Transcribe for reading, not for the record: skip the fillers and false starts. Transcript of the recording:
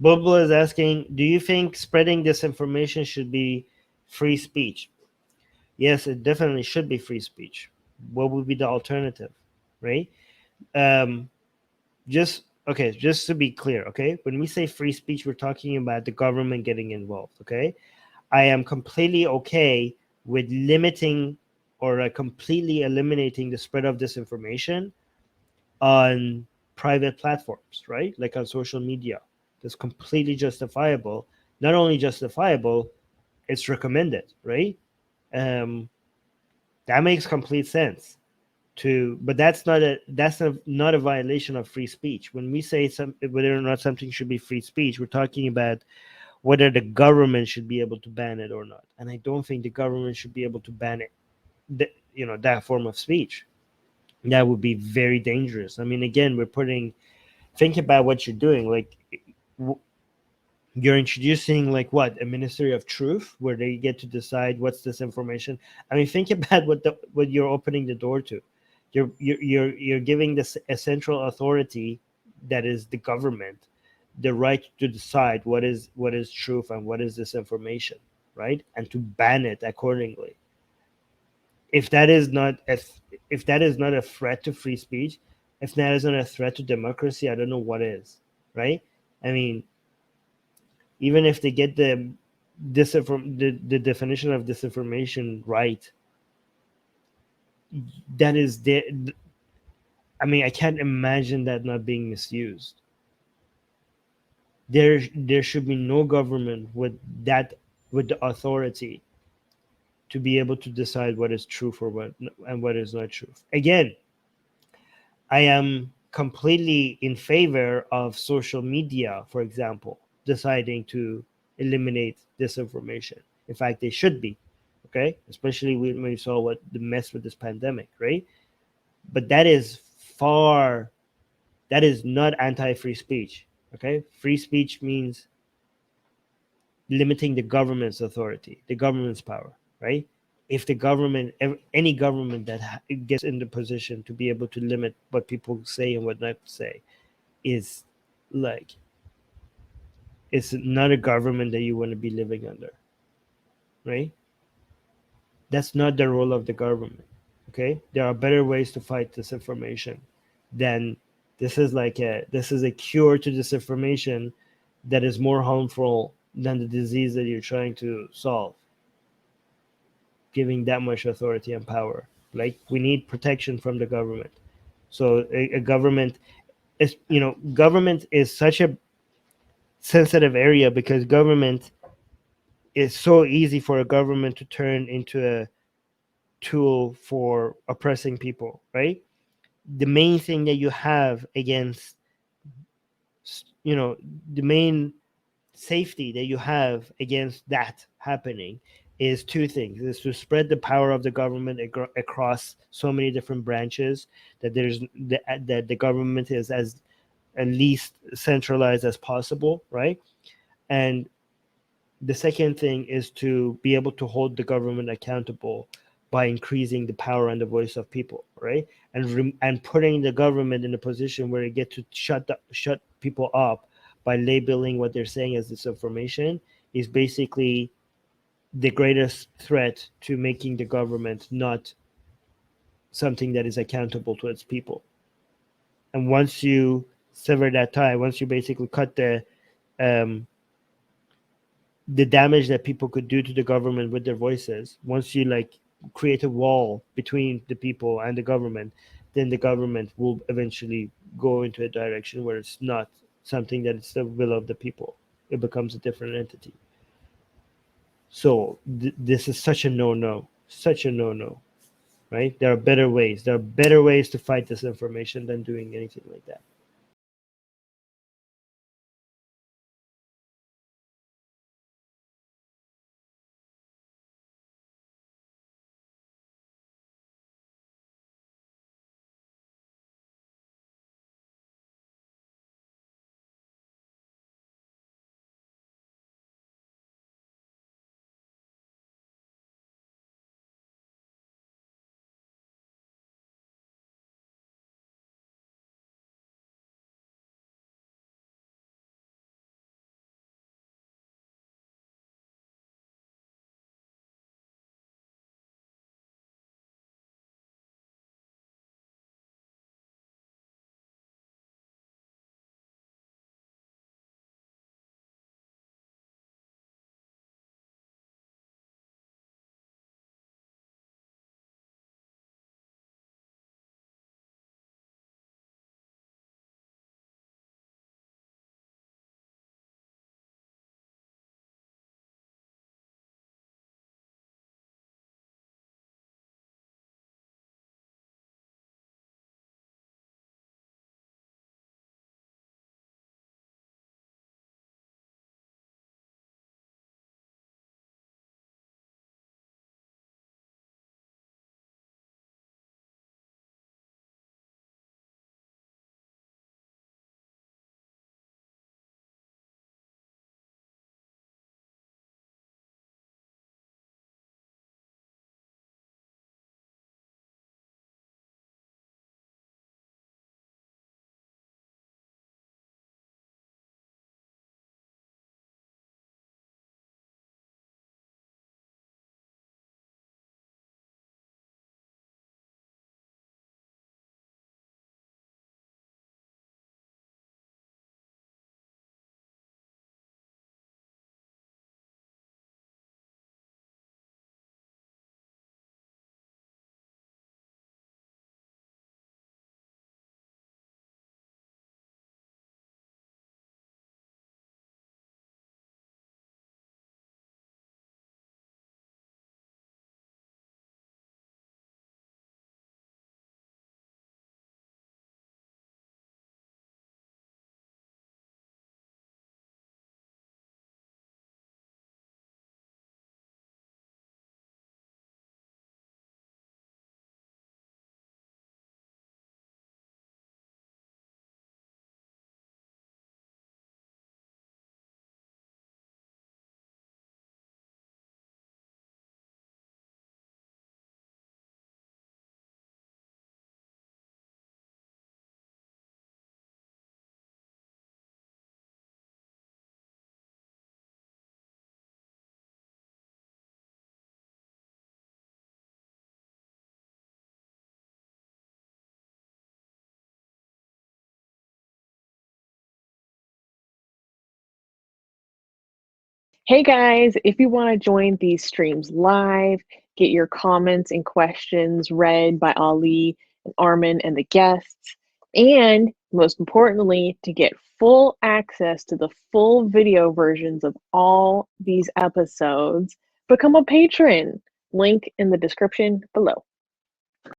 Bulbul is asking, do you think spreading disinformation should be free speech? Yes, it definitely should be free speech. What would be the alternative, right? Um, just to be clear, okay? When we say free speech, we're talking about the government getting involved, okay? I am completely okay with limiting or completely eliminating the spread of disinformation on private platforms, right? Like on social media. That's completely justifiable. Not only justifiable, it's recommended, right? Um, that makes complete sense. But that's not a violation of free speech. When we say whether or not something should be free speech, we're talking about whether the government should be able to ban it or not. And I don't think the government should be able to ban it, that form of speech. That would be very dangerous. I mean, again, think about what you're doing. Like, you're introducing like what, a ministry of truth where they get to decide what's this information. I mean, think about what you're opening the door to. You're giving this a central authority, that is the government, the right to decide what is truth and what is disinformation, right? And to ban it accordingly. If that is not a threat to free speech, if that is not a threat to democracy, I don't know what is, right? I mean, even if they get the definition of disinformation right, that is there. I mean, I can't imagine that not being misused. There should be no government with the authority to be able to decide what is truth or what is not truth. Again, I am completely in favor of social media, for example, deciding to eliminate disinformation. In fact, they should be, okay? Especially when we saw what the mess with this pandemic, right? But that is not anti-free speech, okay? Free speech means limiting the government's authority, the government's power, right? If the government, any government that gets in the position to be able to limit what people say and what not say, is like, it's not a government that you want to be living under, right? That's not the role of the government. Okay, there are better ways to fight disinformation than this is a cure to disinformation that is more harmful than the disease that you're trying to solve, giving that much authority and power. Like, we need protection from the government. So a government is, government is such a sensitive area, because government is so easy for a government to turn into a tool for oppressing people, right? The main thing that you have against, you know, the main safety that you have against that happening is two things: is to spread the power of the government across so many different branches, that the government is as at least centralized as possible, right? And the second thing is to be able to hold the government accountable by increasing the power and the voice of people, right? And putting the government in a position where they get to shut people up by labeling what they're saying as disinformation is basically the greatest threat to making the government not something that is accountable to its people. And once you sever that tie, once you basically cut um, the damage that people could do to the government with their voices, once you like create a wall between the people and the government, then the government will eventually go into a direction where it's not something that is the will of the people. It becomes a different entity. So this is such a no-no, such a no-no, right? There are better ways. There are better ways to fight this information than doing anything like that. Hey guys, if you want to join these streams live, get your comments and questions read by Ali and Armin and the guests, and most importantly, to get full access to the full video versions of all these episodes, become a patron. Link in the description below.